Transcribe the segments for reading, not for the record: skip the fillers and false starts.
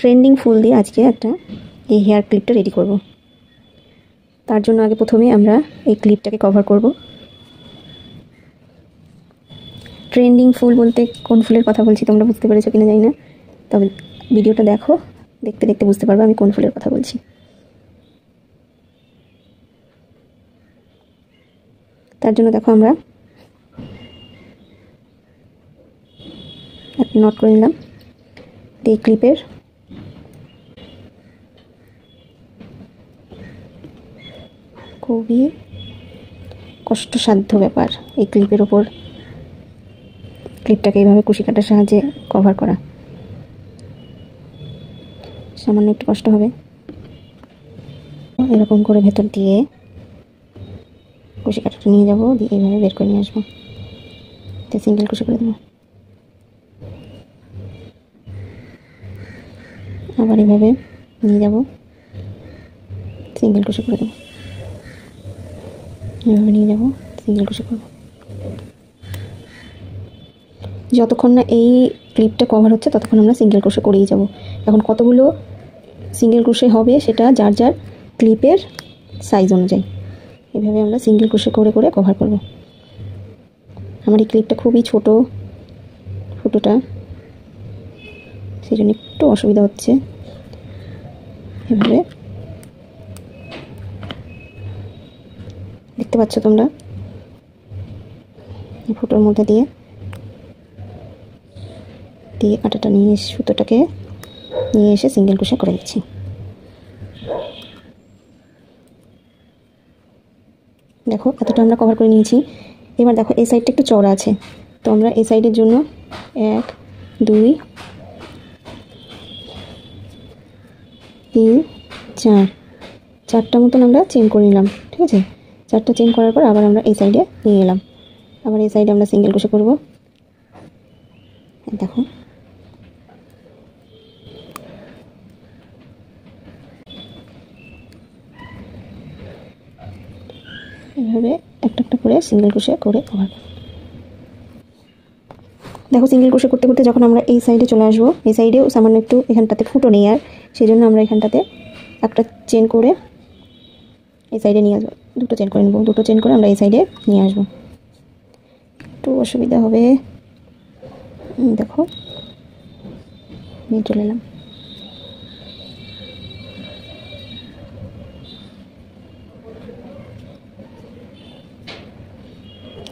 Trending ফুল দিয়ে আজকে একটা এই হেয়ার ক্লিপটা রেডি করব। তার জন্য আগে প্রথমে আমরা এই ক্লিপটাকে কভার করব। ট্রেন্ডিং ফুল বলতে কোন ফুলের কথা বলছি তোমরা বুঝতে পেরেছো কিনা জানি না, তবে ভিডিওটা দেখো, দেখতে দেখতে বুঝতে পারবে আমি কোন ফুলের কথা বলছি। তার জন্য দেখো আমরা একটা নট করে নিলাম। এই ক্লিপের খুবই কষ্টসাধ্য ব্যাপার এই ক্লিপের ওপর ক্লিপটাকে এইভাবে কুশি কাটার সাহায্যে কভার করা। সামান্য একটু কষ্ট হবে। এরকম করে ভেতর দিয়ে কুশি কাটাটা নিয়ে যাবো, দিয়ে এইভাবে বের করে নিয়ে আসবো, সিঙ্গেল কুশি করে দেবো। আবার এইভাবে নিয়ে যাব, সিঙ্গেল কুশি করে দেবো, এইভাবে নিয়ে যাব, সিঙ্গেল কুশি করবো। যতক্ষণ না এই ক্লিপটা কভার হচ্ছে ততক্ষণ আমরা সিঙ্গেল ক্রোশে করেই যাব। এখন কতগুলো সিঙ্গেল ক্রোশে হবে সেটা যার যার ক্লিপের সাইজ অনুযায়ী এভাবে আমরা সিঙ্গেল ক্রোশে করে করে কভার করব। আমার এই ক্লিপটা খুবই ছোট, ফুটোটা, সেই জন্য একটু অসুবিধা হচ্ছে। এভাবে দেখতে পাচ্ছ তোমরা, এই ফুটোর মধ্যে দিয়ে দিয়ে কাঁটাটা নিয়ে এসে সুতোটাকে নিয়ে এসে সিঙ্গেল ক্রোশে করে দিচ্ছি। দেখো এতটা আমরা কভার করে নিয়েছি। এবার দেখো এই সাইডটা একটু চওড়া আছে, তো আমরা এই সাইডের জন্য 1 2 3 4 চারটা মতন আমরা চেন করে নিলাম। ঠিক আছে, চারটা চেন করার পর আবার আমরা এই সাইডে নিয়ে এলাম। আবার এই সাইডে আমরা সিঙ্গেল ক্রোশে করব। দেখো এভাবে একটা একটা করে সিঙ্গেল ক্রোশে করে কভার। দেখো সিঙ্গেল ক্রোশে করতে করতে যখন আমরা এই সাইডে চলে আসবো, এই সাইডেও সামান্য একটু এখানটাতে ফুটো নেই, আর সেই জন্য আমরা এখানটাতে একটা চেন করে এই সাইডে নিয়ে আসবো, দুটো চেন করে নেবো, দুটো চেন করে আমরা এই সাইডে নিয়ে আসবো। একটু অসুবিধা হবে, দেখো নিয়ে চলে এলাম।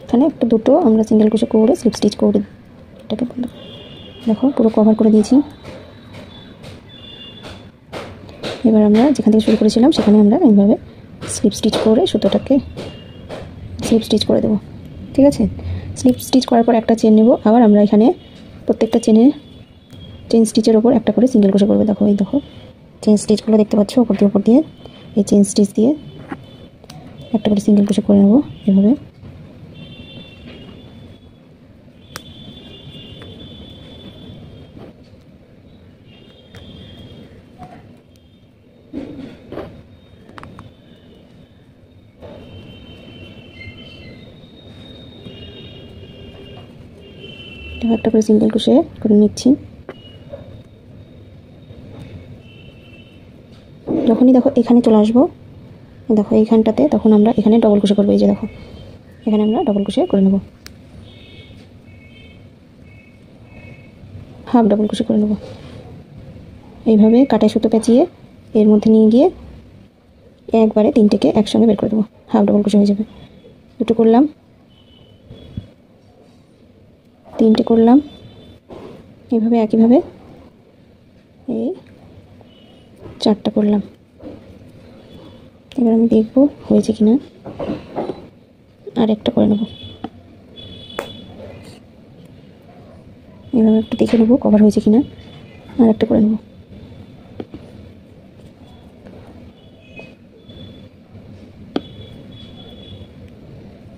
এখানে একটা দুটো আমরা সিঙ্গেল ক্রোশে করে স্লিপ স্টিচ করে এটাকে দেখো পুরো কভার করে দিয়েছি। এবার আমরা যেখান থেকে শুরু করেছিলাম সেখানে আমরা এইভাবে স্লিপ স্টিচ করে সুতোটাকে স্লিপ স্টিচ করে দেবো। ঠিক আছে, স্লিপ স্টিচ করার পর একটা চেন নেব। আবার আমরা এখানে প্রত্যেকটা চেন স্টিচের ওপর একটা করে সিঙ্গেল ক্রোশে করবো। দেখো এই দেখো চেন স্টিচগুলো দেখতে পাচ্ছ, ওপর দিয়ে এই চেন স্টিচ দিয়ে একটা করে সিঙ্গেল ক্রোশে করে নেবো এভাবে। একটা করে সিঙ্গেল ক্রোশে করে নিচ্ছি। যখনই দেখো এখানে চলে আসবো, দেখো এইখানটাতে, তখন আমরা এখানে ডবল ক্রোশে করবো। এই যে দেখো এখানে আমরা ডবল ক্রোশে করে নেব, হাফ ডবল ক্রোশে করে নেব। এইভাবে কাটাই সুতো পেঁচিয়ে এর মধ্যে নিয়ে গিয়ে একবারে তিনটেকে একসঙ্গে বের করে দেবো, হাফ ডবল ক্রোশে হয়ে যাবে। দুটো করলাম, তিনটে করলাম, এইভাবে একইভাবে এই চারটা করলাম। এবার আমি দেখবো হয়েছে কিনা, আর একটা করে নেব। এভাবে একটু দেখে নেবো কভার হয়েছে কিনা, আর একটা করে নেব।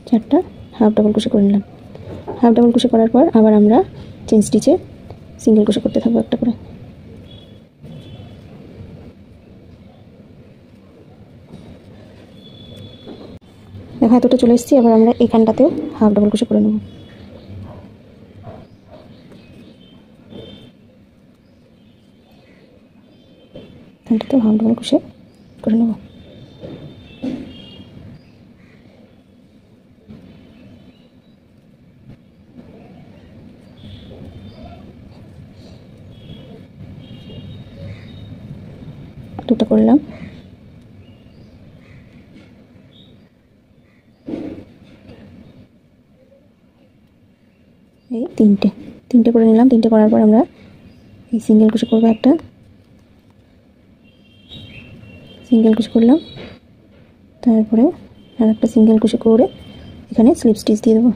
চারটা হাফ ডবল ক্রোশে করে নিলাম। হাফ ডবল ক্রোশে করার পর আবার আমরা চেন স্টিচে সিঙ্গেল ক্রোশে করতে থাকবো একটা করে। দেখো এতটা চলে এসেছি। এবার আমরা এখানটাতেও হাফ ডবল ক্রোশে করে নেব। এখানটাতেও হাফ ডবল ক্রোশে করে নেব। দুটো করলাম, এই তিনটে করে নিলাম। তিনটে করার পর আমরা এই সিঙ্গেল ক্রোশে করবো, একটা সিঙ্গেল ক্রোশে করলাম, তারপরে আর একটা সিঙ্গেল ক্রোশে করে এখানে স্লিপ স্টিচ দিয়ে দেবো।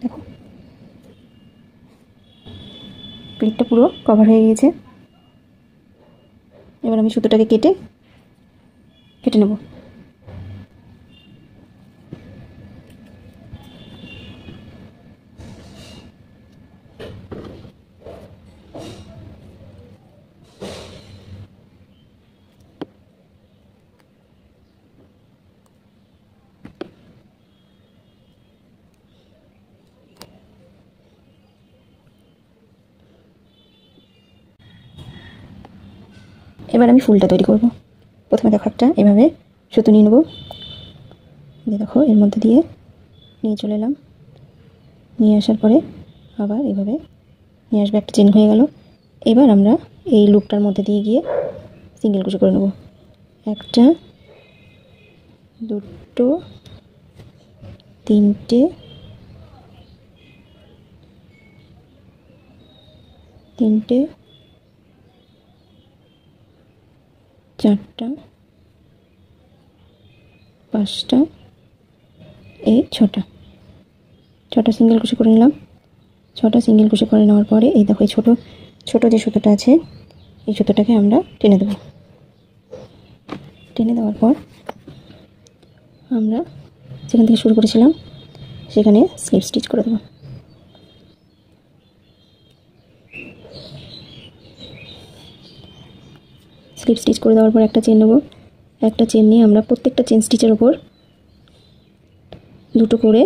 দেখো প্লেটটা পুরো কভার হয়ে গিয়েছে। এবার আমি সুতোটাকে কেটে নেব। এবার আমি ফুলটা তৈরি করব। প্রথমে দেখো একটা এভাবে সুতো নিয়ে নেবো, দেখো এর মধ্যে দিয়ে নিয়ে চলে এলাম। নিয়ে আসার পরে আবার এভাবে নিয়ে আসবে, একটা চেন হয়ে গেল। এবার আমরা এই লুপটার মধ্যে দিয়ে গিয়ে সিঙ্গেল ক্রোশে করে নেব। একটা, দুটো, তিনটে, চারটা, পাঁচটা, এই ছটা সিঙ্গেল ক্রোশে করে নিলাম। 6টা সিঙ্গেল ক্রোশে করে নেওয়ার পরে এই দেখো এই ছোট যে সুতোটা আছে এই সুতোটাকে আমরা টেনে দেবো। টেনে দেওয়ার পর আমরা যেখান থেকে শুরু করেছিলাম সেখানে স্লিপ স্টিচ করে দেবো। স্লিপ স্টিচ করে দেওয়ার পর একটা চেন নেব। একটা চেন নিয়ে আমরা প্রত্যেকটা চেন স্টিচের ওপর দুটো করে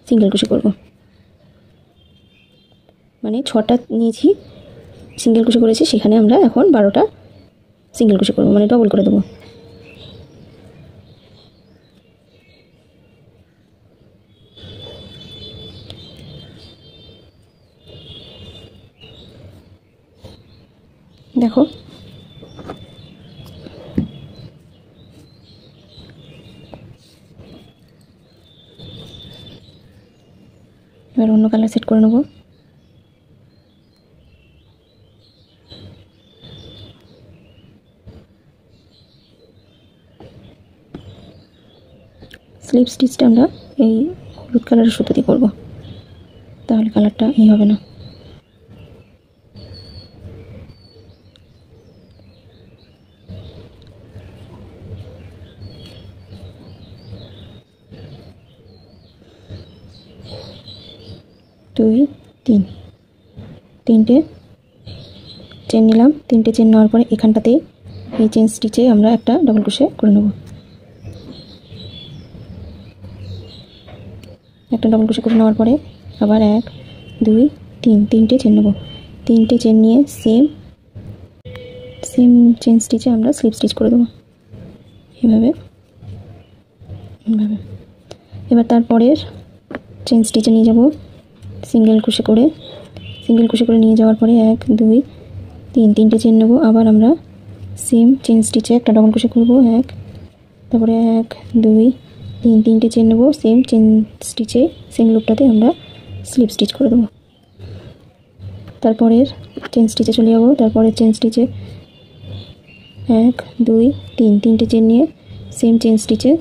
সিঙ্গেল ক্রোশে করব। মানে 6টা নিয়েছি সিঙ্গেল ক্রোশে করেছি, সেখানে আমরা এখন 12টা সিঙ্গেল ক্রোশে করব, মানে ডবল করে দেবো। দেখো এবার অন্য কালার সেট করে নেব। স্লিপ স্টিচটা আমরা এই হলুদ কালারের সুতো দিয়ে করবো, তাহলে কালারটা এই হবে না। দুই, তিনটে চেন নিলাম। 3টে চেন নেওয়ার পরে এখানটাতেই এই চেন স্টিচে আমরা একটা ডবল ক্রোশে করে নেব। একটা ডবল ক্রোশে করে নেওয়ার পরে আবার 1, 2, 3 তিনটে চেন নেব। 3টে চেন নিয়ে সেম চেন স্টিচে আমরা স্লিপ স্টিচ করে দেবো এভাবে। এবার তারপরের চেন স্টিচে নিয়ে যাব সিঙ্গেল ক্রোশে করে নিয়ে যাওয়ার পরে 1, 2, 3 তিনটে চেন নেব। আবার আমরা সেম চেন স্টিচে একটা ডবল ক্রোশে করব, 1, তারপরে 1, 2, 3 তিনটে চেন নেব। সেম চেন স্টিচে সেম লুপটাতে আমরা স্লিপ স্টিচ করে দেবো। তারপরের চেন স্টিচে চলে যাব। তারপরের চেন স্টিচে 1, 2, 3 তিনটে চেন নিয়ে সেম চেন স্টিচে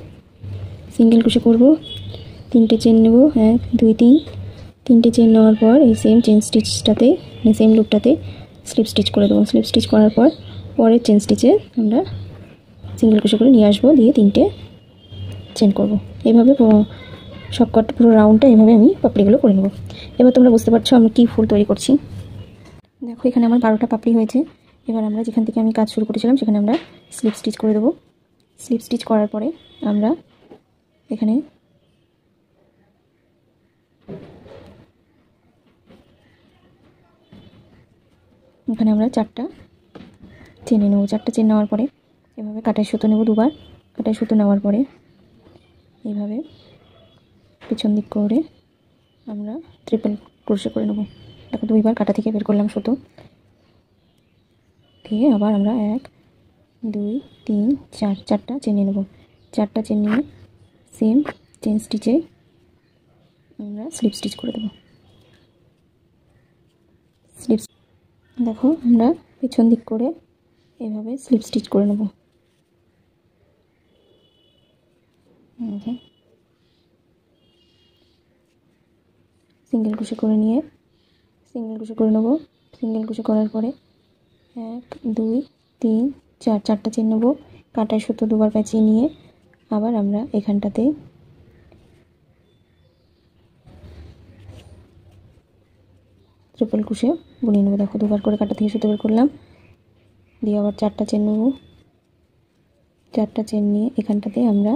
সিঙ্গেল ক্রোশে করব। 3টে চেন নেব, 1, 2, 3 তিনটে চেন নেওয়ার পর এই সেম চেন স্টিচটাতে মানে সেম লুপটাতে স্লিপ স্টিচ করে দেবো। স্লিপ স্টিচ করার পর পরের চেন স্টিচে আমরা সিঙ্গেল ক্রোশে করে নিয়ে আসবো, দিয়ে 3টে চেন করব। এইভাবে সবকটা পুরো রাউন্ডটা এইভাবে আমি পাপড়িগুলো করে নেব। এবার তোমরা বুঝতে পারছো আমি কী ফুল তৈরি করছি। দেখো এখানে আমার 12টা পাপড়ি হয়েছে। এবার আমরা যেখান থেকে আমি কাজ শুরু করেছিলাম সেখানে আমরা স্লিপ স্টিচ করে দেবো। স্লিপ স্টিচ করার পরে আমরা এখানে আমরা 4টা চেন নেব। 4টা চেন নেওয়ার পরে এভাবে কাটাই সুতো নেব, দুবার কাটাই সুতো নেওয়ার পরে এইভাবে পিছন দিক করে আমরা ট্রিপল ক্রোশে করে নেব। দেখো 2বার কাটা থেকে বের করলাম সুতো দিয়ে আবার আমরা 1 2 3 4 4টা চেন নেব। 4টা চেন নিয়ে সেম চেন স্টিচে আমরা স্লিপ স্টিচ করে দেব। স্লিপ দেখো আমরা পিছন দিক করে এইভাবে স্লিপ স্টিচ করে নেব। সিঙ্গেল ক্রোশে করে নিয়ে সিঙ্গেল ক্রোশে করে নেব। সিঙ্গেল ক্রোশে করার পরে 1 2 3 4 4টা চেন নেব। কাটার সুতো দুবার পেঁচিয়ে নিয়ে আবার আমরা এখানটাতে ট্রিপল ক্রোশে বুনিয়ে নেব। দেখো দুবার করে কাটা থেকে সুতো বের করলাম দিয়ে আবার 4টা চেন নেব। 4টা চেন নিয়ে এখানটাতে আমরা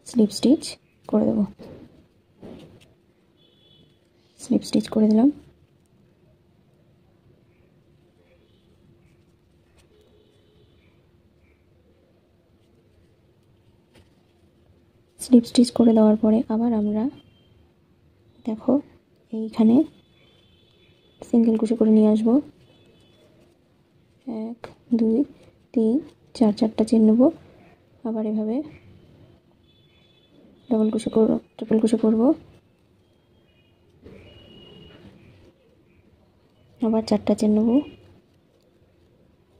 স্লিপ স্টিচ করে দেব। স্লিপ স্টিচ করে দিলাম। স্লিপ স্টিচ করে দেওয়ার পরে আবার আমরা দেখো এইখানে সিঙ্গেল ক্রোশে করে নিয়ে আসবো। 1 2 3 4 4টা চেন নেব। আবার এভাবে ডাবল ক্রোশে করব, ট্রিপল ক্রোশে করব। আবার 4টা চেন নেব।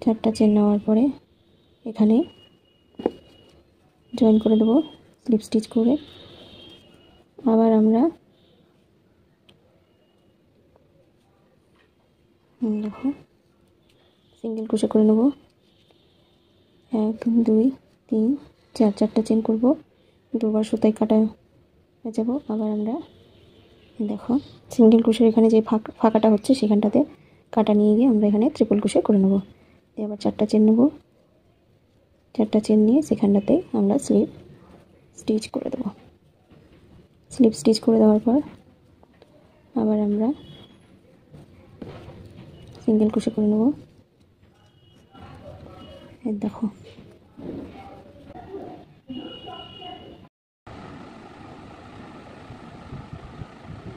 4টা চেন নেওয়ার পরে এখানে জয়েন করে দেব স্লিপ স্টিচ করে। আবার আমরা দেখো সিঙ্গেল ক্রোশে করে নেব। 1 2 3 4 4টা চেন করব, দুবার সুতায় কাটা হয়ে যাব। আবার আমরা দেখো সিঙ্গেল ক্রোশের এখানে যে ফাঁকাটা হচ্ছে সেখানটাতে কাটা নিয়ে গিয়ে আমরা এখানে ট্রিপল ক্রোশে করে নেব। দিয়ে আবার 4টা চেন নেব। 4টা চেন নিয়ে সেখানটাতে আমরা স্লিপ স্টিচ করে দেব। স্লিপ স্টিচ করে দেওয়ার পর আবার আমরা সিঙ্গেল ক্রোশে করে নেব। দেখো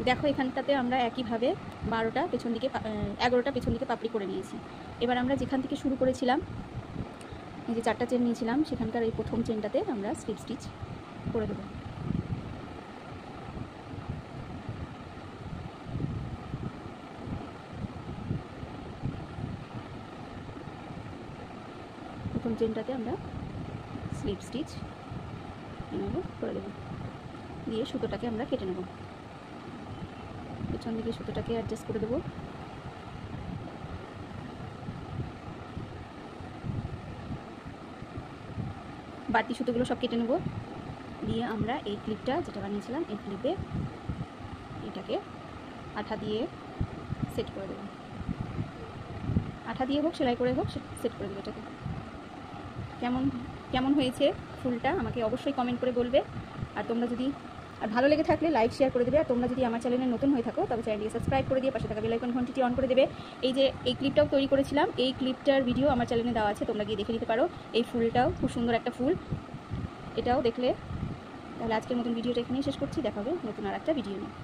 দেখো এখানটাতে আমরা একইভাবে 12টা পেছন দিকে 11টা পেছন দিকে পাপড়ি করে নিয়েছি। এবার আমরা যেখান থেকে শুরু করেছিলাম এই যে 4টা চেন নিয়েছিলাম সেখানকার এই প্রথম চেনটাতে আমরা স্লিপ স্টিচ করে দেব। প্রথম চেনটাতে আমরা স্লিপ স্টিচ করে দেব দিয়ে সুতোটাকে আমরা কেটে নেব। পেছন দিকে সুতোটাকে অ্যাডজাস্ট করে দেব। বাড়তি সুতোগুলো সব কেটে নেব দিয়ে আমরা এই ক্লিপটা যেটা বানিয়েছিলাম এই ক্লিপে এটাকে আঠা দিয়ে সেট করে দেব। আঠা দিয়ে হোক সেলাই করে হোক সেট করে দেবো এটাকে। কেমন হয়েছে ফুলটা আমাকে অবশ্যই কমেন্ট করে বলবে। আর তোমরা যদি ভালো লেগে থাকলে লাইক শেয়ার করে দেবে। আর তোমরা যদি আমার চ্যানেলে নতুন হয়ে থাকো তবে চ্যানেলটিকে সাবস্ক্রাইব করে দিয়ে পাশে থাকা বেল আইকন ঘন্টিটি অন করে দেবে। এই যে এই ক্লিপটাও তৈরি করেছিলাম এই ক্লিপটার ভিডিও আমার চ্যানেলে দেওয়া আছে, তোমরা গিয়ে দেখে নিতে পারো। এই ফুলটাও খুব সুন্দর একটা ফুল, এটাও দেখলে। তাহলে আজকের মতন ভিডিওটা এখানেই শেষ করছি, দেখা হবে নতুন আর একটা ভিডিও নিয়ে।